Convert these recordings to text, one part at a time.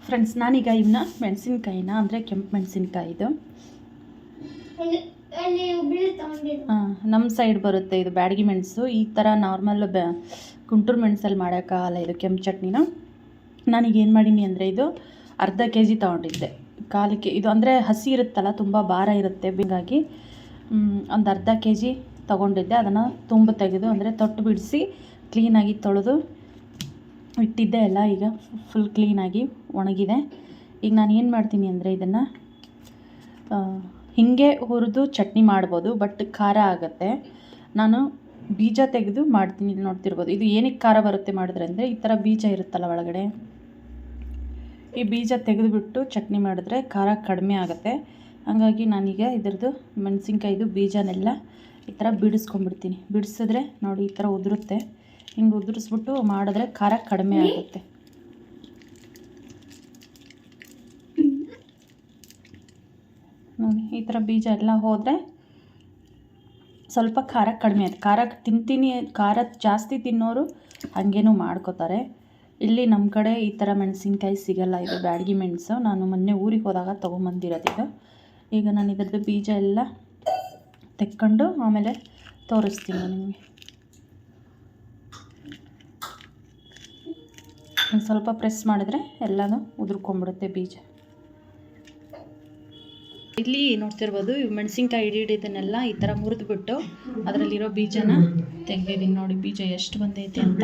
Friends, ನಾನೀಗ ಇವನ್ನ ಮೆಣಸಿನ್ಕಾಯಿನ ಅಂದರೆ ಕೆಂಪು ಮೆಣಸಿನ್ಕಾಯಿದು ನಮ್ಮ ಸೈಡ್ ಬರುತ್ತೆ ಇದು ಬ್ಯಾಡಗಿ ಮೆಣಸು. ಈ ಥರ ನಾರ್ಮಲ್ ಗುಂಟೂರು ಮೆಣಸಲ್ಲಿ ಮಾಡೋಕ್ಕಾಗಲ್ಲ ಇದು ಕೆಂಪು ಚಟ್ನಿನ. ನಾನೀಗ ಏನು ಮಾಡೀನಿ ಅಂದರೆ ಇದು ಅರ್ಧ kg ತೊಗೊಂಡಿದ್ದೆ. ಕಾಲಿಗೆ ಇದು ಅಂದರೆ ಹಸಿ ಇರುತ್ತಲ್ಲ, ತುಂಬ ಭಾರ ಇರುತ್ತೆ. ಹೀಗಾಗಿ ಒಂದು ಅರ್ಧ kg ತೊಗೊಂಡಿದ್ದೆ. ಅದನ್ನು ತುಂಬ ತೆಗೆದು ಅಂದರೆ ತೊಟ್ಟು ಬಿಡಿಸಿ ಕ್ಲೀನಾಗಿ ತೊಳೆದು ಇಟ್ಟಿದ್ದೆ. ಎಲ್ಲ ಈಗ ಫುಲ್ ಕ್ಲೀನಾಗಿ ಒಣಗಿದೆ. ಈಗ ನಾನು ಏನು ಮಾಡ್ತೀನಿ ಅಂದರೆ ಇದನ್ನು ಹೀಗೆ ಹುರಿದು ಚಟ್ನಿ ಮಾಡ್ಬೋದು, ಬಟ್ ಖಾರ ಆಗುತ್ತೆ. ನಾನು ಬೀಜ ತೆಗೆದು ಮಾಡ್ತೀನಿ. ನೋಡ್ತಿರ್ಬೋದು ಇದು ಏನಕ್ಕೆ ಖಾರ ಬರುತ್ತೆ ಮಾಡಿದ್ರೆ ಅಂದರೆ ಈ ಥರ ಬೀಜ ಇರುತ್ತಲ್ಲ ಒಳಗಡೆ, ಈ ಬೀಜ ತೆಗೆದುಬಿಟ್ಟು ಚಟ್ನಿ ಮಾಡಿದ್ರೆ ಖಾರ ಕಡಿಮೆ ಆಗುತ್ತೆ. ಹಾಗಾಗಿ ನಾನೀಗ ಇದ್ರದ್ದು ಮೆಣಸಿನ್ಕಾಯಿದು ಬೀಜನೆಲ್ಲ ಈ ಥರ ಬಿಡಿಸ್ಕೊಂಡ್ಬಿಡ್ತೀನಿ. ಬಿಡಿಸಿದ್ರೆ ನೋಡಿ ಈ ಥರ ಉದುರುತ್ತೆ. ಹಿಂಗೆ ಉದುರಿಸ್ಬಿಟ್ಟು ಮಾಡಿದ್ರೆ ಖಾರ ಕಡಿಮೆ ಆಗುತ್ತೆ. ನೋಡಿ ಈ ಥರ ಬೀಜ ಎಲ್ಲ ಹೋದರೆ ಸ್ವಲ್ಪ ಖಾರ ಕಡಿಮೆ ಆಯ್ತು. ಖಾರ ತಿಂತೀನಿ, ಖಾರ ಜಾಸ್ತಿ ತಿನ್ನೋರು ಹಾಗೇನೂ ಮಾಡ್ಕೋತಾರೆ. ಇಲ್ಲಿ ನಮ್ಮ ಕಡೆ ಈ ಥರ ಮೆಣಸಿನ್ಕಾಯಿ ಸಿಗಲ್ಲ. ಇದು ಬ್ಯಾಡಗಿ ಮೆಣಸು. ನಾನು ಮೊನ್ನೆ ಊರಿಗೆ ಹೋದಾಗ ತೊಗೊಂಬಂದಿರೋದು. ಈಗ ನಾನು ಇದ್ರದ್ದು ಬೀಜ ಎಲ್ಲ ತೆಕ್ಕೊಂಡು ಆಮೇಲೆ ತೋರಿಸ್ತೀನಿ ನಿಮಗೆ. ಒಂದು ಸ್ವಲ್ಪ ಪ್ರೆಸ್ ಮಾಡಿದ್ರೆ ಎಲ್ಲನೂ ಉದುರ್ಕೊಂಡ್ಬಿಡುತ್ತೆ ಬೀಜ. ಇಲ್ಲಿ ನೋಡ್ತಿರ್ಬೋದು ಇವು ಮೆಣಸಿನ್ಕಾಯಿ ಹಿಡಿದನ್ನೆಲ್ಲ ಈ ಥರ ಮುರಿದ್ಬಿಟ್ಟು ಅದರಲ್ಲಿರೋ ಬೀಜನ ತೆಗೆದಿದ್ದೀನಿ. ನೋಡಿ ಬೀಜ ಎಷ್ಟು ಬಂದೈತೆ ಅಂತ.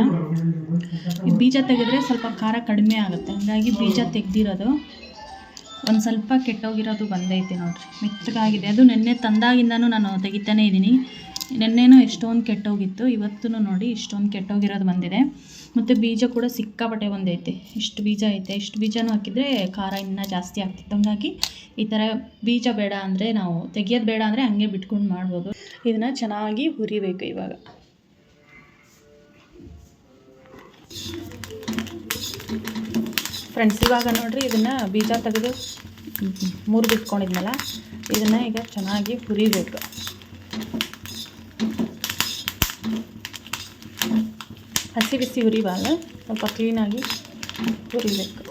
ಈ ಬೀಜ ತೆಗೆದ್ರೆ ಸ್ವಲ್ಪ ಖಾರ ಕಡಿಮೆ ಆಗುತ್ತೆ. ಹಾಗಾಗಿ ಬೀಜ ತೆಗೆದಿರೋದು ಒಂದು ಸ್ವಲ್ಪ ಕೆಟ್ಟೋಗಿರೋದು ಬಂದೈತೆ ನೋಡಿರಿ, ಮೆತ್ತಗಾಗಿದೆ. ಅದು ನೆನ್ನೆ ತಂದಾಗಿಂದನೂ ನಾನು ತೆಗಿತಾನೇ ಇದ್ದೀನಿ. ನೆನ್ನೆನೂ ಎಷ್ಟೊಂದು ಕೆಟ್ಟೋಗಿತ್ತು, ಇವತ್ತೂ ನೋಡಿ ಇಷ್ಟೊಂದು ಕೆಟ್ಟೋಗಿರೋದು ಬಂದಿದೆ. ಮತ್ತು ಬೀಜ ಕೂಡ ಸಿಕ್ಕಾಪಟ್ಟೆ ಬಂದೈತೆ. ಇಷ್ಟು ಬೀಜ ಐತೆ. ಇಷ್ಟು ಬೀಜನೂ ಹಾಕಿದರೆ ಖಾರ ಇನ್ನೂ ಜಾಸ್ತಿ ಆಗ್ತಿತ್ತು. ಹಾಗಾಗಿ ಈ ಥರ ಬೀಜ ಬೇಡ ಅಂದರೆ, ನಾವು ತೆಗಿಯೋದು ಬೇಡ ಅಂದರೆ ಹಂಗೆ ಬಿಟ್ಕೊಂಡು ಮಾಡ್ಬೋದು. ಇದನ್ನು ಚೆನ್ನಾಗಿ ಹುರಿಬೇಕು ಇವಾಗ. ಫ್ರೆಂಡ್ಸ್, ಇವಾಗ ನೋಡಿರಿ ಇದನ್ನು ಬೀಜ ತೆಗೆದು ಮುರಿದಿಟ್ಕೊಂಡಿದ್ನಲ್ಲ, ಇದನ್ನು ಈಗ ಚೆನ್ನಾಗಿ ಹುರಿಬೇಕು. ಹಸಿ ಬಿಸಿ ಹುರಿಬಾರ್ದು, ಸ್ವಲ್ಪ ಕ್ಲೀನಾಗಿ ಹುರಿಬೇಕು.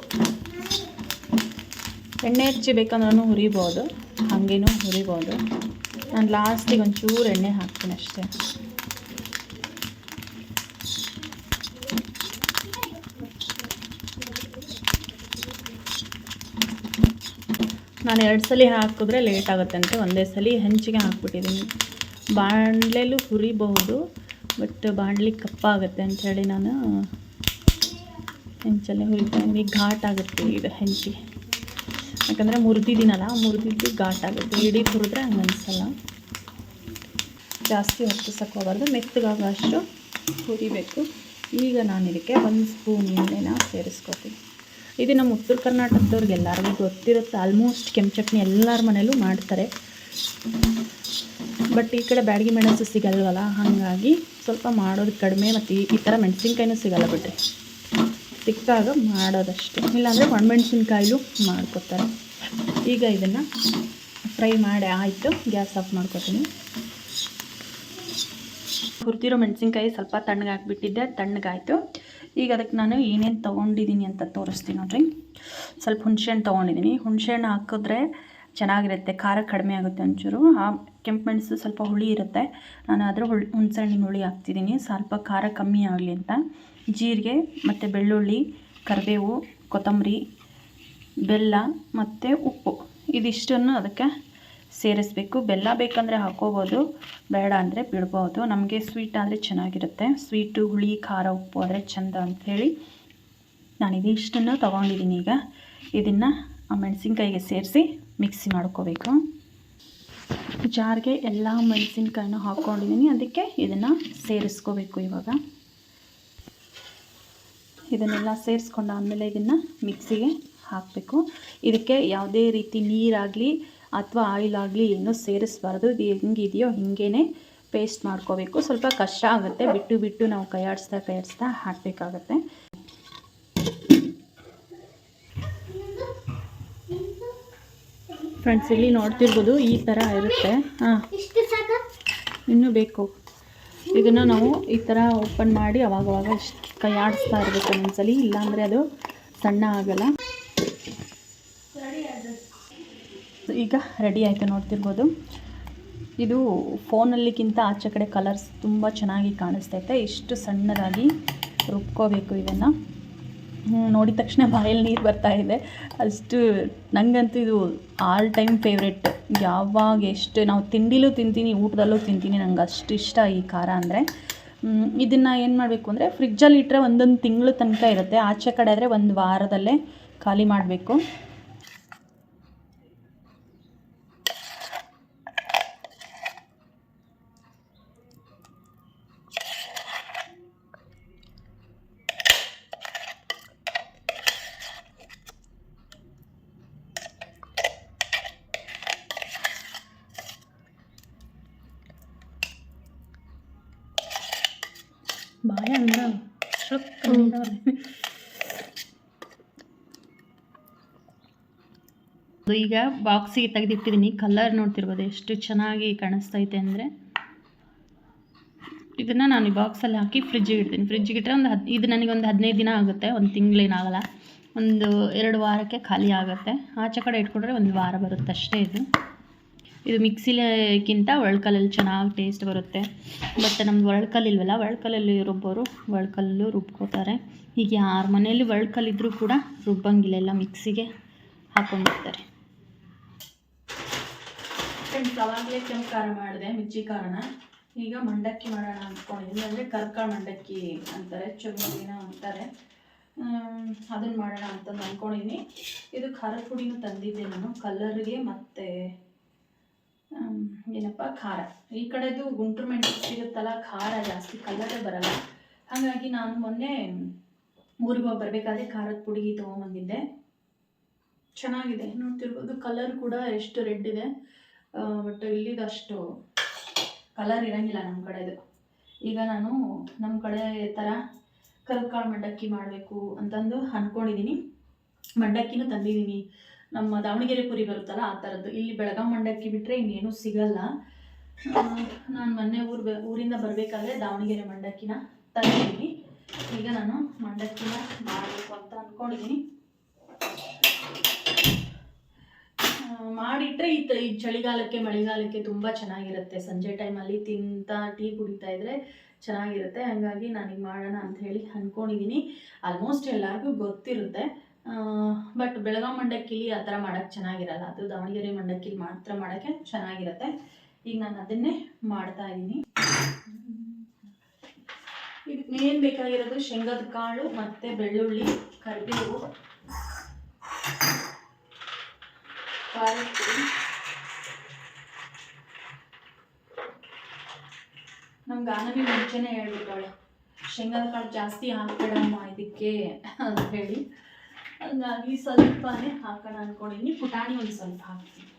ಎಣ್ಣೆ ಹಚ್ಚಿಬೇಕಂದ್ರೂ ಹುರಿಬೋದು, ಹಾಗೇನೂ ಹುರಿಬೋದು. ನಾನು ಲಾಸ್ಟಿಗೆ ಒಂಚೂರು ಎಣ್ಣೆ ಹಾಕ್ತೀನಿ ಅಷ್ಟೇ. ನಾನು 2 ಸಲ ಹಾಕಿದ್ರೆ ಲೇಟ್ ಆಗುತ್ತೆ ಅಂತ ಒಂದೇ ಸಲ ಹೆಂಚಿಗೆ ಹಾಕ್ಬಿಟ್ಟಿದ್ದೀನಿ. ಬಾಣಲೆಲ್ಲೂ ಹುರಿಬಹುದು, ಬಟ್ ಬಾಣಲಿ ಕಪ್ಪಾಗುತ್ತೆ ಅಂಥೇಳಿ ನಾನು ಹೆಂಚಲ್ಲೇ ಹುರಿತೀನಿ. ಘಾಟ್ ಆಗುತ್ತೆ ಇದು ಹೆಂಚಿಗೆ, ಯಾಕಂದರೆ ಮುರಿದಿದ್ದೀನಲ್ಲ, ಮುರಿದಿದ್ದು ಘಾಟ್ ಆಗುತ್ತೆ. ಇಡೀ ಹುರಿದ್ರೆ ಹಂಗೆ ಅನಿಸಲ್ಲ. ಜಾಸ್ತಿ ಹೊತ್ತಿಸಕ್ಕೆ ಹೋಗಬಾರ್ದು, ಮೆತ್ತಗಾಗೋ ಅಷ್ಟು ಹುರಿಬೇಕು. ಈಗ ನಾನು ಇದಕ್ಕೆ 1 ಸ್ಪೂನ್ ಎಣ್ಣೆನ ಸೇರಿಸ್ಕೊತೀನಿ. ಇದು ನಮ್ಮ ಉತ್ತರ ಕರ್ನಾಟಕದವ್ರಿಗೆ ಎಲ್ಲರಿಗೂ ಗೊತ್ತಿರುತ್ತೆ. ಆಲ್ಮೋಸ್ಟ್ ಕೆಂಪು ಚಟ್ನಿ ಎಲ್ಲರ ಮನೇಲೂ ಮಾಡ್ತಾರೆ. ಬಟ್ ಈ ಕಡೆ ಬ್ಯಾಡಗಿ ಮೆಣಸು ಸಿಗಲ್ವಲ್ಲ, ಹಾಗಾಗಿ ಸ್ವಲ್ಪ ಮಾಡೋದು ಕಡಿಮೆ. ಮತ್ತು ಈ ಥರ ಮೆಣಸಿನ್ಕಾಯಿನೂ ಸಿಗಲ್ಲ ಬಿಡ್ರಿ, ಸಿಕ್ಕಾಗ ಮಾಡೋದಷ್ಟೇ. ಇಲ್ಲಾಂದರೆ ಒಣಮೆಣ್ಸಿನ್ಕಾಯಿಲೂ ಮಾಡ್ಕೊತಾರೆ. ಈಗ ಇದನ್ನು ಫ್ರೈ ಮಾಡಿ ಆಯಿತು, ಗ್ಯಾಸ್ ಆಫ್ ಮಾಡ್ಕೊತೀನಿ. ಹುರಿದಿರೋ ಮೆಣಸಿನ್ಕಾಯಿ ಸ್ವಲ್ಪ ತಣ್ಣಗಾಕಿಬಿಟ್ಟಿದ್ದೆ, ತಣ್ಣಗಾಯಿತು. ಈಗ ಅದಕ್ಕೆ ನಾನು ಏನೇನು ತೊಗೊಂಡಿದ್ದೀನಿ ಅಂತ ತೋರಿಸ್ತೀನಿ ನೋಡಿರಿ. ಸ್ವಲ್ಪ ಹುಣಸೆಹಣ್ಣು ತೊಗೊಂಡಿದ್ದೀನಿ. ಹುಣಸೆಹಣ್ಣು ಹಾಕಿದ್ರೆ ಚೆನ್ನಾಗಿರುತ್ತೆ, ಖಾರ ಕಡಿಮೆ ಆಗುತ್ತೆ ಒಂಚೂರು. ಆ ಕೆಂಪು ಮೆಣಸು ಸ್ವಲ್ಪ ಹುಳಿ ಇರುತ್ತೆ, ನಾನು ಅದರ ಹುಣಸೆಹಣ್ಣಿನ ಹುಳಿ ಹಾಕ್ತಿದ್ದೀನಿ ಸ್ವಲ್ಪ ಖಾರ ಕಮ್ಮಿ ಆಗಲಿ ಅಂತ. ಜೀರಿಗೆ ಮತ್ತು ಬೆಳ್ಳುಳ್ಳಿ, ಕರಿಬೇವು, ಕೊತ್ತಂಬರಿ, ಬೆಲ್ಲ ಮತ್ತು ಉಪ್ಪು, ಇದಿಷ್ಟನ್ನು ಅದಕ್ಕೆ ಸೇರಿಸಬೇಕು. ಬೆಲ್ಲ ಬೇಕಂದರೆ ಹಾಕೋಬೋದು, ಬೇಡ ಅಂದರೆ ಬಿಡ್ಬೋದು. ನಮಗೆ ಸ್ವೀಟ್ ಆದರೆ ಚೆನ್ನಾಗಿರುತ್ತೆ. ಸ್ವೀಟು, ಹುಳಿ, ಖಾರ, ಉಪ್ಪು ಆದರೆ ಚೆಂದ ಅಂಥೇಳಿ ನಾನು ಇದಿಷ್ಟನ್ನು ತೊಗೊಂಡಿದ್ದೀನಿ. ಈಗ ಇದನ್ನು ಆ ಮೆಣಸಿನ್ಕಾಯಿಗೆ ಸೇರಿಸಿ ಮಿಕ್ಸಿ ಮಾಡ್ಕೋಬೇಕು. ಜಾರ್ಗೆ ಎಲ್ಲ ಮೆಣಸಿನ್ಕಾಯಿನೂ ಹಾಕ್ಕೊಂಡಿದ್ದೀನಿ, ಅದಕ್ಕೆ ಇದನ್ನು ಸೇರಿಸ್ಕೋಬೇಕು. ಇವಾಗ ಇದನ್ನೆಲ್ಲ ಸೇರಿಸ್ಕೊಂಡಾದಮೇಲೆ ಇದನ್ನು ಮಿಕ್ಸಿಗೆ ಹಾಕಬೇಕು. ಇದಕ್ಕೆ ಯಾವುದೇ ರೀತಿ ನೀರಾಗಲಿ ಅಥವಾ ಆಯಿಲ್ ಆಗಲಿ ಏನೂ ಸೇರಿಸಬಾರ್ದು. ಇದು ಹೆಂಗಿದೆಯೋ ಹಿಂಗೇ ಪೇಸ್ಟ್ ಮಾಡ್ಕೋಬೇಕು. ಸ್ವಲ್ಪ ಕಷ್ಟ ಆಗುತ್ತೆ, ಬಿಟ್ಟು ಬಿಟ್ಟು ನಾವು ಕೈಯಾಡಿಸ್ತಾ ಹಾಕಬೇಕಾಗತ್ತೆ. ಫ್ರೆಂಡ್ಸ್, ಇಲ್ಲಿ ನೋಡ್ತಿರ್ಬೋದು ಈ ಥರ ಇರುತ್ತೆ. ಇನ್ನೂ ಬೇಕು. ಇದನ್ನು ನಾವು ಈ ಥರ ಓಪನ್ ಮಾಡಿ ಅವಾಗವಾಗ ಕೈಯಾಡಿಸ್ತಾ ಇರಬೇಕು ಒಂದೊಂದ್ಸಲಿ, ಇಲ್ಲಾಂದರೆ ಅದು ಸಣ್ಣ ಆಗಲ್ಲ. ಈಗ ರೆಡಿ ಆಯಿತು ನೋಡ್ತಿರ್ಬೋದು. ಇದು ಫೋನಲ್ಲಿಗಿಂತ ಆಚೆ ಕಡೆ ಕಲರ್ಸ್ ತುಂಬ ಚೆನ್ನಾಗಿ ಕಾಣಿಸ್ತೈತೆ. ಇಷ್ಟು ಸಣ್ಣದಾಗಿ ರುಬ್ಕೋಬೇಕು ಇದನ್ನು. ನೋಡಿದ ತಕ್ಷಣ ಬಾಯಲ್ಲಿ ನೀರು ಬರ್ತಾ ಇದೆ. ಅಷ್ಟು ನನಗಂತೂ ಇದು ಆಲ್ ಟೈಮ್ ಫೇವ್ರೆಟ್. ಯಾವಾಗ ಎಷ್ಟು ನಾವು ತಿಂಡಿಲೂ ತಿಂತೀನಿ, ಊಟದಲ್ಲೂ ತಿಂತೀನಿ. ನಂಗೆ ಅಷ್ಟು ಇಷ್ಟ ಈ ಖಾರ ಅಂದರೆ. ಇದನ್ನು ಏನು ಮಾಡಬೇಕು ಅಂದರೆ ಫ್ರಿಜ್ಜಲ್ಲಿ ಇಟ್ಟರೆ ಒಂದೊಂದು ತಿಂಗಳು ತನಕ ಇರುತ್ತೆ. ಆಚೆ ಕಡೆ ಆದರೆ ಒಂದು ವಾರದಲ್ಲೇ ಖಾಲಿ ಮಾಡಬೇಕು. ಬಾಯ ಈಗ ಬಾಕ್ಸಿಗೆ ತೆಗೆದಿಟ್ಟಿದ್ದೀನಿ. ಕಲರ್ ನೋಡ್ತಿರ್ಬೋದು ಎಷ್ಟು ಚೆನ್ನಾಗಿ ಕಾಣಿಸ್ತೈತೆ ಅಂದರೆ. ಇದನ್ನು ನಾನು ಈ ಬಾಕ್ಸಲ್ಲಿ ಹಾಕಿ ಫ್ರಿಜ್ಜಿಗೆ ಇಡ್ತೀನಿ. ಫ್ರಿಜ್ಜಿಗೆ ಇಟ್ಟರೆ ಇದು ನನಗೊಂದು 15 ದಿನ ಆಗುತ್ತೆ. ಒಂದು ತಿಂಗಳೇನಾಗಲ್ಲ, ಒಂದು 2 ವಾರಕ್ಕೆ ಖಾಲಿ ಆಗುತ್ತೆ. ಆಚೆ ಕಡೆ ಇಟ್ಕೊಂಡ್ರೆ ಒಂದು ವಾರ ಬರುತ್ತೆ ಅಷ್ಟೇ. ಇದು ಮಿಕ್ಸಿಲಿಗಿಂತ ಒಳ್ಕಲ್ಲಲ್ಲಿ ಚೆನ್ನಾಗಿ ಟೇಸ್ಟ್ ಬರುತ್ತೆ. ಬಟ್ ನಮ್ದು ಒಳ್ಕಲ್ಲಿಲ್ವಲ್ಲ, ಒಳ್ಕಲ್ಲಲ್ಲಿ ರುಬ್ಬೋರು ಒಳ್ಕಲ್ಲು ರುಬ್ಕೋತಾರೆ. ಈಗ ಯಾರ ಮನೆಯಲ್ಲಿ ಒಳ್ಕಲ್ಲಿದ್ದರೂ ಕೂಡ ರುಬ್ಬಂಗಿಲ್ಲ, ಎಲ್ಲ ಮಿಕ್ಸಿಗೆ ಹಾಕ್ಕೊಂಡಿರ್ತಾರೆ. ಫ್ರೆಂಡ್ಸ್, ಅವಾಗಲೇ ಕೆಂಪು ಖಾರ ಮಾಡಿದೆ, ಮಿರ್ಚಿ ಖಾರನ. ಈಗ ಮಂಡಕ್ಕಿ ಮಾಡೋಣ ಅಂದ್ಕೊಂಡಿದ್ದೀನಿ. ಅಂದರೆ ಕರ್ಕಾಳು ಮಂಡಕ್ಕಿ ಅಂತಾರೆ, ಚುರುಮುರಿನ ಅಂತಾರೆ. ಅದನ್ನು ಮಾಡೋಣ ಅಂತಂದು ಅಂದ್ಕೊಂಡಿದ್ದೀನಿ. ಇದು ಖಾರದ ಪುಡಿನೂ ತಂದಿದ್ದೆ ನಾನು, ಕಲರ್ಗೆ ಮತ್ತು ಏನಪ್ಪ ಖಾರ. ಈ ಕಡೆದು ಗುಂಟೂರು ಮೆಣಸು ಸಿಗುತ್ತಲ್ಲ, ಖಾರ ಜಾಸ್ತಿ, ಕಲರೇ ಬರಲ್ಲ. ಹಾಗಾಗಿ ನಾನು ಮೊನ್ನೆ ಊರಿಗೆ ಹೋಗಿ ಬರಬೇಕಾದ್ರೆ ಖಾರದ ಪುಡಿ ತೊಗೊಂಬಂದಿದ್ದೆ. ಚೆನ್ನಾಗಿದೆ ನೋಡ್ತಿರ್ಬೋದು. ಕಲರ್ ಕೂಡ ಎಷ್ಟು ರೆಡ್ ಇದೆ. ಬಟ್ ಇಲ್ಲಿದು ಅಷ್ಟು ಕಲರ್ ಇರೋಂಗಿಲ್ಲ ನಮ್ಮ ಕಡೆದು. ಈಗ ನಾನು ನಮ್ಮ ಕಡೆ ಥರ ಕರ್ಕಾಳು ಮಂಡಕ್ಕಿ ಮಾಡಬೇಕು ಅಂತಂದು ಅಂದ್ಕೊಂಡಿದ್ದೀನಿ. ಮಂಡಕ್ಕಿನೂ ತಂದಿದ್ದೀನಿ. ನಮ್ಮ ದಾವಣಗೆರೆ ಪುರಿ ಬರುತ್ತಲ್ಲ ಆ ಥರದ್ದು. ಇಲ್ಲಿ ಬೆಳಗಾಂ ಮಂಡಕ್ಕಿ ಬಿಟ್ಟರೆ ಇನ್ನೇನು ಸಿಗಲ್ಲ. ನಾನು ಮೊನ್ನೆ ಊರಿಂದ ಬರಬೇಕಾದ್ರೆ ದಾವಣಗೆರೆ ಮಂಡಕ್ಕಿನ ತಂದಿದ್ದೀನಿ. ಈಗ ನಾನು ಮಂಡಕ್ಕಿನ ಮಾಡಬೇಕು ಅಂತ ಅಂದ್ಕೊಂಡಿದ್ದೀನಿ. ಮಾಡಿಟ್ರೆ ಈ ಚಳಿಗಾಲಕ್ಕೆ ಮಳೆಗಾಲಕ್ಕೆ ತುಂಬ ಚೆನ್ನಾಗಿರುತ್ತೆ. ಸಂಜೆ ಟೈಮಲ್ಲಿ ತಿಂತಾ ಟೀ ಕುಡಿತಾ ಇದ್ರೆ ಚೆನ್ನಾಗಿರುತ್ತೆ. ಹಾಗಾಗಿ ನಾನೀಗ ಮಾಡೋಣ ಅಂತ ಹೇಳಿ ಅಂದ್ಕೊಂಡಿದ್ದೀನಿ. ಆಲ್ಮೋಸ್ಟ್ ಎಲ್ಲರಿಗೂ ಗೊತ್ತಿರುತ್ತೆ. ಬಟ್ ಬೆಳಗಾಂ ಮಂಡಕ್ಕಿಲಿ ಆ ಥರ ಮಾಡೋಕ್ಕೆ ಚೆನ್ನಾಗಿರಲ್ಲ. ಅದು ದಾವಣಗೆರೆ ಮಂಡಕ್ಕಿಲಿ ಮಾತ್ರ ಮಾಡೋಕ್ಕೆ ಚೆನ್ನಾಗಿರುತ್ತೆ. ಈಗ ನಾನು ಅದನ್ನೇ ಮಾಡ್ತಾ ಇದ್ದೀನಿ. ಇದಕ್ಕೆ ಮೇನ್ ಬೇಕಾಗಿರೋದು ಶೇಂಗದ ಕಾಳು ಮತ್ತು ಬೆಳ್ಳುಳ್ಳಿ, ಕರಿಬೇವು, ಖಾರದ ಪುಡಿ. ನಮ್ಮ ಗಾನವಿ ಮುಂಚೆನೇ ಹೇಳ್ಬಿಟ್ಟವಳೆ, ಶೇಂಗದ ಕಾಳು ಜಾಸ್ತಿ ಹಾಕ್ಬೇಡಮ್ಮ ಇದಕ್ಕೆ ಅಂತ ಹೇಳಿ. ಹಂಗಾಗಿ ಸ್ವಲ್ಪನೇ ಹಾಕೋಣ ಅಂದ್ಕೊಂಡಿದ್ದೀನಿ. ಪುಟಾಣಿ ಒಂದು ಸ್ವಲ್ಪ ಹಾಕ್ತೀನಿ.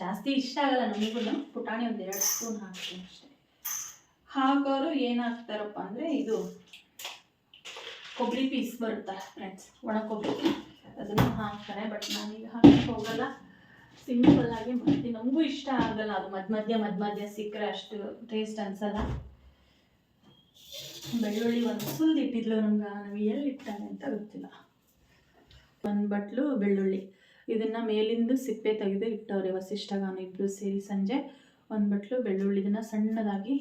ಜಾಸ್ತಿ ಇಷ್ಟ ಆಗಲ್ಲ ನಮಗೂ. ಪುಟಾಣಿ ಒಂದು 2 ಸ್ಪೂನ್ ಹಾಕ್ತೀನಿ ಅಷ್ಟೇ. ಹಾಕೋರು ಏನು ಹಾಕ್ತಾರಪ್ಪ ಅಂದರೆ ಇದು ಕೊಬ್ಬರಿ ಪೀಸ್ ಬರುತ್ತಲ್ಲ ಫ್ರೆಂಡ್ಸ್, ಒಣ ಕೊಬ್ಬರಿ, ಅದನ್ನು ಹಾಕ್ತಾರೆ. ಬಟ್ ನಾನೀಗ ಹಾಕಕ್ಕೆ ಹೋಗಲ್ಲ, ಸಿಂಪಲ್ಲಾಗಿ ಮಾಡ್ತೀನಿ. ನಮಗೂ ಇಷ್ಟ ಆಗಲ್ಲ ಅದು ಮಧ್ಯ ಸಿಕ್ಕರೆ ಅಷ್ಟು ಟೇಸ್ಟ್ ಅನಿಸಲ್ಲ. ಬೆಳ್ಳುಳ್ಳಿ ಒಂದು ಸುಲ್ದು ಇಟ್ಟಿದ್ಲು ನಮ್ಗೆ, ನಾವು ಎಲ್ಲಿ ಇಟ್ಟಾನೆ ಅಂತ ಗೊತ್ತಿಲ್ಲ. 1 ಬಟ್ಲು ಬೆಳ್ಳುಳ್ಳಿ. ಇದನ್ನು ಮೇಲಿಂದ ಸಿಪ್ಪೆ ತೆಗೆದು ಇಟ್ಟವ್ರೆ ವಸಿಷ್ಠಗಾನು ಇಬ್ಬರು ಸೇರಿ ಸಂಜೆ. 1 ಬಟ್ಲು ಬೆಳ್ಳುಳ್ಳಿ. ಇದನ್ನು ಸಣ್ಣದಾಗಿ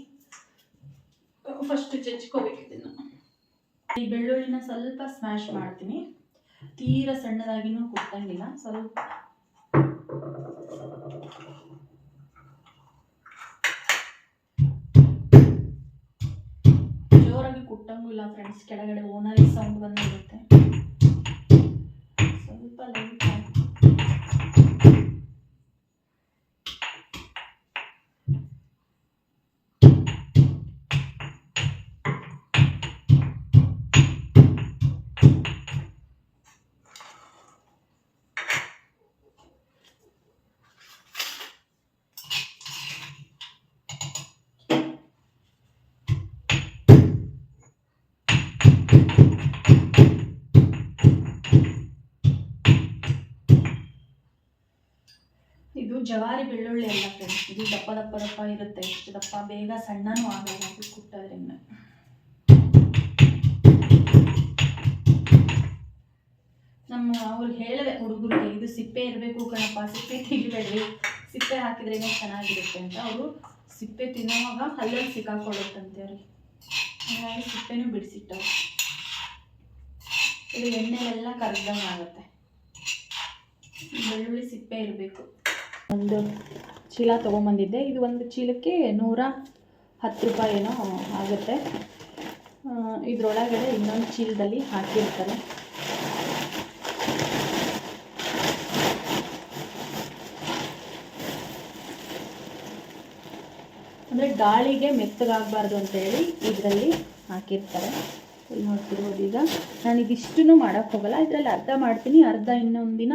ಫಸ್ಟ್ ಜಜ್ಕೋಬೇಕು. ಇದನ್ನು ಈ ಬೆಳ್ಳುಳ್ಳಿನ ಸ್ವಲ್ಪ ಸ್ಮ್ಯಾಶ್ ಮಾಡ್ತೀನಿ. ತೀರ ಸಣ್ಣದಾಗಿನೂ ಕುಟ್ಟಂಗಿಲ್ಲ, ಸ್ವಲ್ಪ ಜೋರಾಗಿ ಕುಟ್ಟಂಗೂ ಇಲ್ಲ ಫ್ರೆಂಡ್ಸ್. ಕೆಳಗಡೆ ಓನರಿ ಸೌಂಡ್ ಬಂದಿರುತ್ತೆ. ಸ್ವಲ್ಪ ಲೈಟ್ ಜವಾರಿ ಬೆಳ್ಳುಳ್ಳಿ ಅಲ್ಲ ಫ್ರೆಂಡ್ಸ್, ಇದು ದಪ್ಪ ಇರುತ್ತೆ. ಇಷ್ಟು ದಪ್ಪ, ಬೇಗ ಸಣ್ಣನೂ ಆಗಲ್ಲ ಅದು ಕುಟ್ಟೋದ್ರಿಂದ. ನಮ್ಮ ಅವ್ರಿಗೆ ಹೇಳಿದೆ ಹುಡುಗರಿಗೆ, ಇದು ಸಿಪ್ಪೆ ಇರಬೇಕು ಕಣಪ್ಪ, ಸಿಪ್ಪೆ ತೆಗಿಬೇಡ್ರಿ, ಸಿಪ್ಪೆ ಹಾಕಿದ್ರೇ ಚೆನ್ನಾಗಿರುತ್ತೆ ಅಂತ. ಅವರು ಸಿಪ್ಪೆ ತಿನ್ನೋವಾಗ ಹಲ್ಲಲ್ಲಿ ಸಿಕ್ಕಾಕೊಳ್ಳುತ್ತಂತೆ ಅವ್ರಿಗೆ, ಹಾಗಾಗಿ ಸಿಪ್ಪೆನೂ ಬಿಡಿಸಿಟ್ಟವು. ಇದು ಎಣ್ಣೆಲೆಲ್ಲ ಕರ್ದಂಗೆ ಆಗುತ್ತೆ. ಬೆಳ್ಳುಳ್ಳಿ ಸಿಪ್ಪೆ ಇರಬೇಕು. ಒಂದು ಚೀಲ ತೊಗೊಂಬಂದಿದ್ದೆ. ಇದು ಒಂದು ಚೀಲಕ್ಕೆ 110 ರೂಪಾಯಿ ಏನೋ ಆಗುತ್ತೆ. ಇದರೊಳಗಡೆ ಇನ್ನೊಂದು ಚೀಲದಲ್ಲಿ ಹಾಕಿರ್ತಾರೆ. ಅಂದರೆ ಗಾಳಿಗೆ ಮೆತ್ತಗಾಗಬಾರ್ದು ಅಂತೇಳಿ ಇದರಲ್ಲಿ ಹಾಕಿರ್ತಾರೆ. ಇಲ್ಲಿ ನೋಡ್ತಿರ್ಬೋದು. ಈಗ ನಾನು ಇದಿಷ್ಟೂ ಮಾಡೋಕ್ಕೆ ಹೋಗಲ್ಲ, ಇದರಲ್ಲಿ ಅರ್ಧ ಮಾಡ್ತೀನಿ, ಅರ್ಧ ಇನ್ನೊಂದು ದಿನ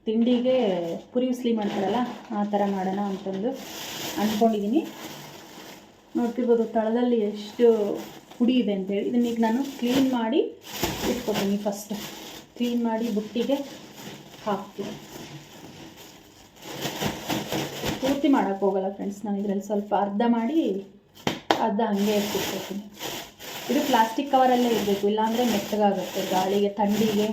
ತಿಂಡಿಗೆ ಪುರಿ ಉಸ್ಲಿ ಮಾಡ್ತಾರಲ್ಲ ಆ ಥರ ಮಾಡೋಣ ಅಂತಂದು ಅಂದ್ಕೊಂಡಿದ್ದೀನಿ. ನೋಡ್ತಿರ್ಬೋದು ತಳದಲ್ಲಿ ಎಷ್ಟು ಪುಡಿ ಇದೆ ಅಂತೇಳಿ. ಇದನ್ನೀಗ ನಾನು ಕ್ಲೀನ್ ಮಾಡಿ ಇಟ್ಕೊತೀನಿ. ಫಸ್ಟ್ ಕ್ಲೀನ್ ಮಾಡಿ ಬುಟ್ಟಿಗೆ ಹಾಕ್ತೀನಿ. ಪೂರ್ತಿ ಮಾಡೋಕ್ಕೆ ಹೋಗಲ್ಲ ಫ್ರೆಂಡ್ಸ್, ನಾನು ಇದರಲ್ಲಿ ಸ್ವಲ್ಪ ಅರ್ಧ ಮಾಡಿ ಅರ್ಧ ಹಾಗೆ ಎತ್ತಿಟ್ಕೊತೀನಿ. ಇದು ಪ್ಲಾಸ್ಟಿಕ್ ಕವರಲ್ಲೇ ಇರಬೇಕು, ಇಲ್ಲಾಂದರೆ ಮೆತ್ತಗಾಗುತ್ತೆ ಗಾಳಿಗೆ, ಥಂಡಿಗೆ.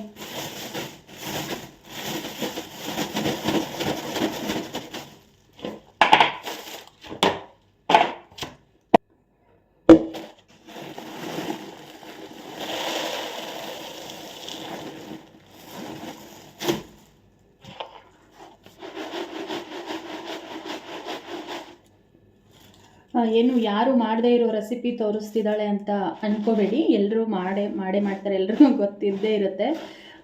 ಏನು ಯಾರು ಮಾಡದೇ ಇರೋ ರೆಸಿಪಿ ತೋರಿಸ್ತಿದ್ದಾಳೆ ಅಂತ ಅಂದ್ಕೋಬೇಡಿ, ಎಲ್ಲರೂ ಮಾಡೇ ಮಾಡ್ತಾರೆ, ಎಲ್ರಿಗೂ ಗೊತ್ತಿದ್ದೇ ಇರುತ್ತೆ.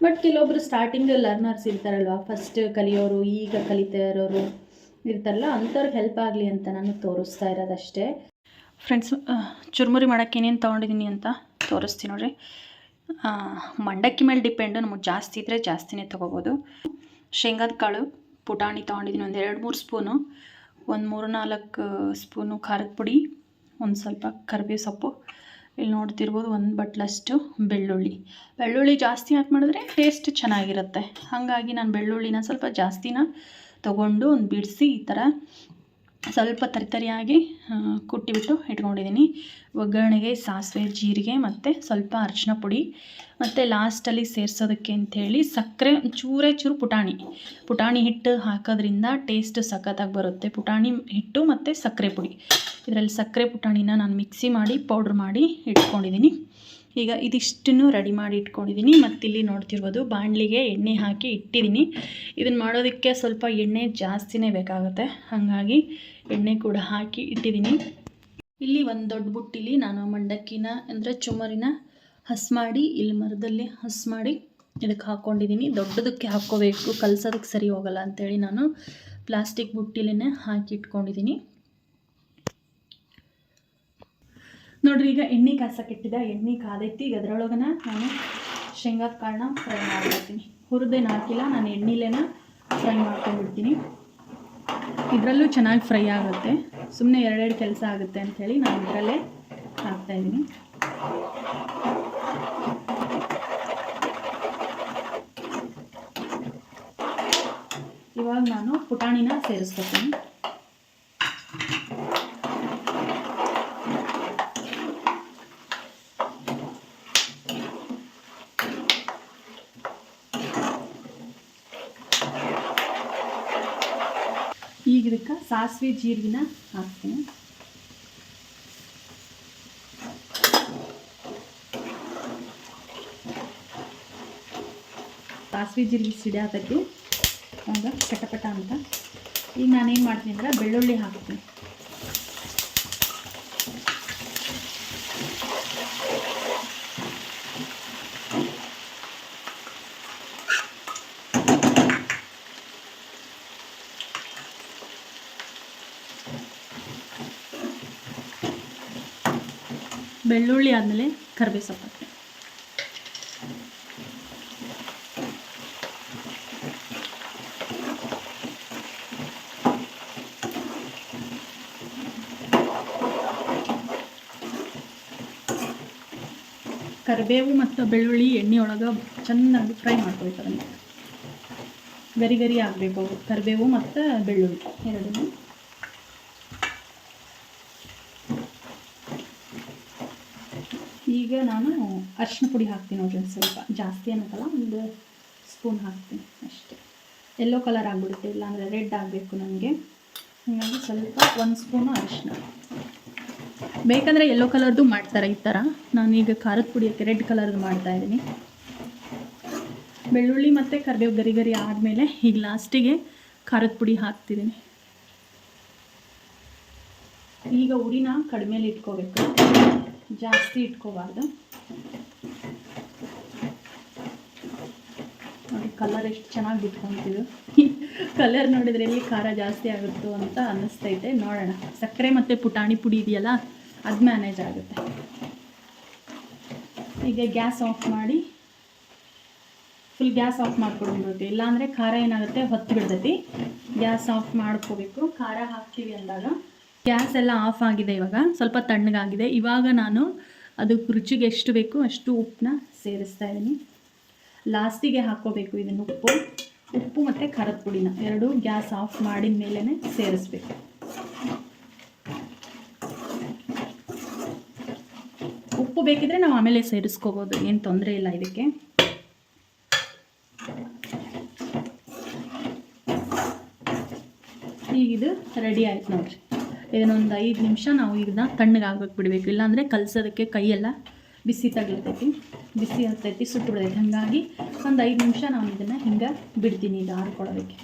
ಬಟ್ ಕೆಲವೊಬ್ಬರು ಸ್ಟಾರ್ಟಿಂಗ್ ಲರ್ನರ್ಸ್ ಇರ್ತಾರಲ್ವ, ಫಸ್ಟ್ ಕಲಿಯೋರು, ಈಗ ಕಲಿತಾ ಇರೋರು ಇರ್ತಾರಲ್ಲ, ಅಂಥವ್ರಿಗೆ ಹೆಲ್ಪ್ ಆಗಲಿ ಅಂತ ನಾನು ತೋರಿಸ್ತಾ ಇರೋದಷ್ಟೇ. ಫ್ರೆಂಡ್ಸ್, ಚುರುಮುರಿ ಮಾಡೋಕ್ಕೆ ಏನೇನು ತೊಗೊಂಡಿದ್ದೀನಿ ಅಂತ ತೋರಿಸ್ತೀನಿ ನೋಡಿರಿ. ಮಂಡಕ್ಕಿ ಮೇಲೆ ಡಿಪೆಂಡು, ನಮಗೆ ಜಾಸ್ತಿ ಇದ್ದರೆ ಜಾಸ್ತಿನೇ ತೊಗೋಬೋದು. ಶೇಂಗಾದ ಕಾಳು ಪುಟಾಣಿ ತೊಗೊಂಡಿದ್ದೀನಿ, ಒಂದು 2-3 ಸ್ಪೂನು, ಒಂದು 3-4 ಸ್ಪೂನು ಖಾರದ ಪುಡಿ, ಒಂದು ಸ್ವಲ್ಪ ಕರಿಬೇವು ಸೊಪ್ಪು, ಇಲ್ಲಿ ನೋಡ್ತಿರ್ಬೋದು 1 ಬಟ್ಲಷ್ಟು ಬೆಳ್ಳುಳ್ಳಿ ಜಾಸ್ತಿ ಹಾಕಿ ಮಾಡಿದ್ರೆ ಟೇಸ್ಟ್ ಚೆನ್ನಾಗಿರುತ್ತೆ. ಹಾಗಾಗಿ ನಾನು ಬೆಳ್ಳುಳ್ಳಿನ ಸ್ವಲ್ಪ ಜಾಸ್ತಿನ ತೊಗೊಂಡು ಒಂದು ಬಿಡಿಸಿ ಈ ಥರ ಸ್ವಲ್ಪ ತರಿಯಾಗಿ ಕುಟ್ಟಿಬಿಟ್ಟು ಇಟ್ಕೊಂಡಿದ್ದೀನಿ. ಒಗ್ಗರಣೆಗೆ ಸಾಸಿವೆ, ಜೀರಿಗೆ ಮತ್ತು ಸ್ವಲ್ಪ ಅರಿಶಿನ ಪುಡಿ, ಮತ್ತು ಲಾಸ್ಟಲ್ಲಿ ಸೇರಿಸೋದಕ್ಕೆ ಅಂಥೇಳಿ ಸಕ್ಕರೆ, ಚೂರು ಪುಟಾಣಿ ಹಿಟ್ಟು ಹಾಕೋದ್ರಿಂದ ಟೇಸ್ಟ್ ಸಖತ್ತಾಗಿ ಬರುತ್ತೆ. ಪುಟಾಣಿ ಹಿಟ್ಟು ಮತ್ತು ಸಕ್ಕರೆ ಪುಡಿ, ಇದರಲ್ಲಿ ಸಕ್ಕರೆ ಪುಟಾಣಿನ ನಾನು ಮಿಕ್ಸಿ ಮಾಡಿ ಪೌಡ್ರ್ ಮಾಡಿ ಇಟ್ಕೊಂಡಿದ್ದೀನಿ. ಈಗ ಇದಿಷ್ಟನ್ನು ರೆಡಿ ಮಾಡಿ ಇಟ್ಕೊಂಡಿದ್ದೀನಿ. ಮತ್ತು ಇಲ್ಲಿ ನೋಡ್ತಿರ್ಬೋದು ಬಾಣಲಿಗೆ ಎಣ್ಣೆ ಹಾಕಿ ಇಟ್ಟಿದ್ದೀನಿ. ಇದನ್ನು ಮಾಡೋದಕ್ಕೆ ಸ್ವಲ್ಪ ಎಣ್ಣೆ ಜಾಸ್ತಿನೇ ಬೇಕಾಗುತ್ತೆ, ಹಾಗಾಗಿ ಎಣ್ಣೆ ಕೂಡ ಹಾಕಿ ಇಟ್ಟಿದ್ದೀನಿ. ಇಲ್ಲಿ ಒಂದು ದೊಡ್ಡ ಬುಟ್ಟಿಲಿ ನಾನು ಮಂಡಕ್ಕಿನ ಅಂದರೆ ಚುಮ್ಮರಿನ ಹಸ್ ಮಾಡಿ, ಇಲ್ಲಿ ಮರದಲ್ಲಿ ಹಸ್ ಮಾಡಿ ಇದಕ್ಕೆ ಹಾಕ್ಕೊಂಡಿದ್ದೀನಿ. ದೊಡ್ಡದಕ್ಕೆ ಹಾಕ್ಕೋಬೇಕು, ಕಲ್ಸೋದಕ್ಕೆ ಸರಿ ಹೋಗಲ್ಲ ಅಂಥೇಳಿ ನಾನು ಪ್ಲಾಸ್ಟಿಕ್ ಬುಟ್ಟಿಲೇ ಹಾಕಿ ಇಟ್ಕೊಂಡಿದ್ದೀನಿ. ನೋಡ್ರಿ, ಈಗ ಎಣ್ಣೆ ಕಾಸಕ್ಕಿಟ್ಟಿದ್ದೆ, ಎಣ್ಣೆ ಕಾದೈತಿ. ಈಗ ಅದರೊಳಗೆ ನಾನು ಶೇಂಗಾದ ಕಾಳನ್ನ ಫ್ರೈ ಮಾಡ್ಬಿಡ್ತೀನಿ. ಹುರಿದೇನು ಹಾಕಿಲ್ಲ, ನಾನು ಎಣ್ಣೆಲೇನ ಫ್ರೈ ಮಾಡ್ಕೊಂಡ್ಬಿಡ್ತೀನಿ. ಇದರಲ್ಲೂ ಚೆನ್ನಾಗಿ ಫ್ರೈ ಆಗುತ್ತೆ, ಸುಮ್ಮನೆ 2 ಕೆಲಸ ಆಗುತ್ತೆ ಅಂಥೇಳಿ ನಾನು ಇದರಲ್ಲೇ ಹಾಕ್ತಾಯಿದ್ದೀನಿ. ಇವಾಗ ನಾನು ಪುಟಾಣಿನ ಸೇರಿಸ್ಕೊತೀನಿ. ಈಗ ಇದಕ್ಕೆ ಸಾಸಿವೆ ಜೀರಿಗೆನ ಹಾಕ್ತೀನಿ. ಸಾಸಿವೆ ಜೀರಿಗೆ ಸಿಡಿಯಾತಕ್ಕೆ ಒಂದು ಪಟ ಅಂತ. ಈಗ ನಾನೇನು ಮಾಡ್ತೀನಿ ಅಂದರೆ ಬೆಳ್ಳುಳ್ಳಿ ಹಾಕ್ತೀನಿ. ಬೆಳ್ಳುಳ್ಳಿ ಆದಮೇಲೆ ಕರಿಬೇವು ಸೊಪ್ಪು ಹಾಕ್ತೀನಿ. ಕರಿಬೇವು ಮತ್ತು ಬೆಳ್ಳುಳ್ಳಿ ಎಣ್ಣೆ ಒಳಗೆ ಚೆನ್ನಾಗಿ ಫ್ರೈ ಮಾಡ್ಕೊಬೇಕು. ಅದನ್ನು ಗರಿ ಆಗಬೇಕು ಕರಿಬೇವು ಮತ್ತು ಬೆಳ್ಳುಳ್ಳಿ ಎರಡೂ. ಈಗ ನಾನು ಅರಿಶಿನ ಪುಡಿ ಹಾಕ್ತೀನಿ ನೋಡ್ರಿ, ಸ್ವಲ್ಪ ಜಾಸ್ತಿ ಅನ್ನೋಕ್ಕಲ್ಲ, ಒಂದು ಸ್ಪೂನ್ ಹಾಕ್ತೀನಿ ಅಷ್ಟೇ. ಯೆಲ್ಲೋ ಕಲರ್ ಆಗಿಬಿಡುತ್ತೆ, ಇಲ್ಲಾಂದರೆ ರೆಡ್ ಆಗಬೇಕು ನನಗೆ. ಹಾಗಾಗಿ ಸ್ವಲ್ಪ 1 ಸ್ಪೂನು ಅರಿಶಿನ. ಬೇಕಂದರೆ ಯೆಲ್ಲೋ ಕಲರ್ದು ಮಾಡ್ತಾರೆ ಈ ಥರ. ನಾನೀಗ ಖಾರದ ಪುಡಿಯಕ್ಕೆ ರೆಡ್ ಕಲರ್ದು ಮಾಡ್ತಾಯಿದ್ದೀನಿ. ಬೆಳ್ಳುಳ್ಳಿ ಮತ್ತು ಕರಿಬೇವು ಗರಿ ಗರಿ ಆದಮೇಲೆ ಈಗ ಲಾಸ್ಟಿಗೆ ಖಾರದ ಪುಡಿ ಹಾಕ್ತಿದ್ದೀನಿ. ಈಗ ಉರಿನ ಕಡಿಮೆಲಿ ಇಟ್ಕೋಬೇಕು, ಜಾಸ್ತಿ ಇಟ್ಕೋಬಾರ್ದು. ನೋಡಿ ಕಲರ್ ಎಷ್ಟು ಚೆನ್ನಾಗಿ ಬಿಟ್ಕೊತಿದ್ದು. ಕಲರ್ ನೋಡಿದರೆ ಎಲ್ಲಿ ಖಾರ ಜಾಸ್ತಿ ಆಗುತ್ತೋ ಅಂತ ಅನ್ನಿಸ್ತೈತೆ. ನೋಡೋಣ, ಸಕ್ಕರೆ ಮತ್ತು ಪುಟಾಣಿ ಪುಡಿ ಇದೆಯಲ್ಲ ಅದು ಮ್ಯಾನೇಜ್ ಆಗುತ್ತೆ. ಈಗ ಗ್ಯಾಸ್ ಆಫ್ ಮಾಡಿ, ಫುಲ್ ಗ್ಯಾಸ್ ಆಫ್ ಮಾಡ್ಕೊಡ್ಬೇಕು, ಇಲ್ಲಾಂದರೆ ಖಾರ ಏನಾಗುತ್ತೆ ಹೊತ್ತು ಬಿಡ್ತೈತಿ. ಗ್ಯಾಸ್ ಆಫ್ ಮಾಡ್ಕೋಬೇಕು. ಖಾರ ಹಾಕ್ತೀವಿ ಅಂದಾಗ ಗ್ಯಾಸ್ ಎಲ್ಲ ಆಫ್ ಆಗಿದೆ. ಇವಾಗ ಸ್ವಲ್ಪ ತಣ್ಣಗಾಗಿದೆ. ಇವಾಗ ನಾನು ಅದಕ್ಕೆ ರುಚಿಗೆ ಎಷ್ಟು ಬೇಕು ಅಷ್ಟು ಉಪ್ಪನ್ನ ಸೇರಿಸ್ತಾ ಇದ್ದೀನಿ. ಲಾಸ್ಟಿಗೆ ಹಾಕ್ಕೋಬೇಕು ಇದನ್ನು. ಉಪ್ಪು ಮತ್ತು ಖಾರದ ಪುಡಿನ ಎರಡೂ ಗ್ಯಾಸ್ ಆಫ್ ಮಾಡಿದ ಮೇಲೇ ಸೇರಿಸ್ಬೇಕು. ಉಪ್ಪು ಬೇಕಿದ್ರೆ ನಾವು ಆಮೇಲೆ ಸೇರಿಸ್ಕೋಬೋದು, ಏನು ತೊಂದರೆ ಇಲ್ಲ ಇದಕ್ಕೆ. ಈಗ ಇದು ರೆಡಿ ಆಯ್ತು ನೋಡಿರಿ. ಇದನ್ನೊಂದು 5 ನಿಮಿಷ ನಾವು ಇದನ್ನ ತಣ್ಣಗಾಗ್ಬೇಕು ಬಿಡಬೇಕು, ಇಲ್ಲಾಂದರೆ ಕಲಸೋದಕ್ಕೆ ಕೈಯೆಲ್ಲ ಬಿಸಿ ತಗ್ಲತೈತಿ, ಬಿಸಿ ಆಗ್ತೈತಿ, ಸುಟ್ಟು ಬಿಡ್ತೈತಿ. ಹಾಗಾಗಿ ಒಂದು 5 ನಿಮಿಷ ನಾನು ಇದನ್ನು ಹಿಂಗೆ ಬಿಡ್ತೀನಿ ಇದು ಆರ್ಕೊಳ್ಳೋದಕ್ಕೆ.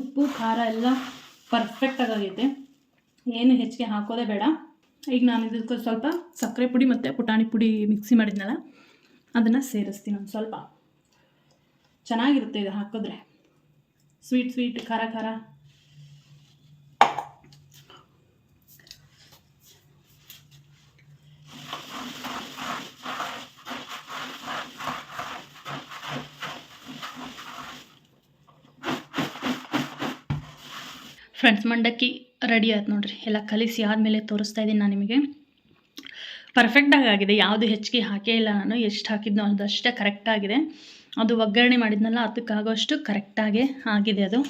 ಉಪ್ಪು ಖಾರ ಎಲ್ಲ ಪರ್ಫೆಕ್ಟಾಗಿ ಆಗೈತೆ, ಏನು ಹೆಚ್ಚಿಗೆ ಹಾಕೋದೇ ಬೇಡ. ಈಗ ನಾನು ಇದಕ್ಕೆ ಸ್ವಲ್ಪ ಸಕ್ಕರೆ ಪುಡಿ ಮತ್ತು ಪುಟಾಣಿ ಪುಡಿ ಮಿಕ್ಸಿ ಮಾಡಿದ್ನಲ್ಲ ಅದನ್ನು ಸೇರಿಸ್ತೀನಿ. ಒಂದು ಸ್ವಲ್ಪ ಚೆನ್ನಾಗಿರುತ್ತೆ ಇದು ಹಾಕಿದ್ರೆ, ಸ್ವೀಟ್ ಸ್ವೀಟ್, ಖಾರ ಖಾರ. ಫ್ರೆಂಡ್ಸ್, ಮಂಡಕ್ಕಿ ರೆಡಿ ಆಯ್ತು ನೋಡಿರಿ. ಎಲ್ಲ ಕಲಿಸಿ ಆದಮೇಲೆ ತೋರಿಸ್ತಾ ಇದ್ದೀನಿ ನಾನು ನಿಮಗೆ. ಪರ್ಫೆಕ್ಟಾಗಿ ಆಗಿದೆ, ಯಾವುದು ಹೆಚ್ಚಿಗೆ ಹಾಕೇ ಇಲ್ಲ ನಾನು. ಎಷ್ಟು ಹಾಕಿದ್ನೋ ಅದಷ್ಟೇ ಕರೆಕ್ಟಾಗಿದೆ. ಅದು ಒಗ್ಗರಣೆ ಮಾಡಿದ್ನಲ್ಲ ಅದಕ್ಕಾಗೋಷ್ಟು ಕರೆಕ್ಟಾಗಿ ಆಗಿದೆ ಅದು.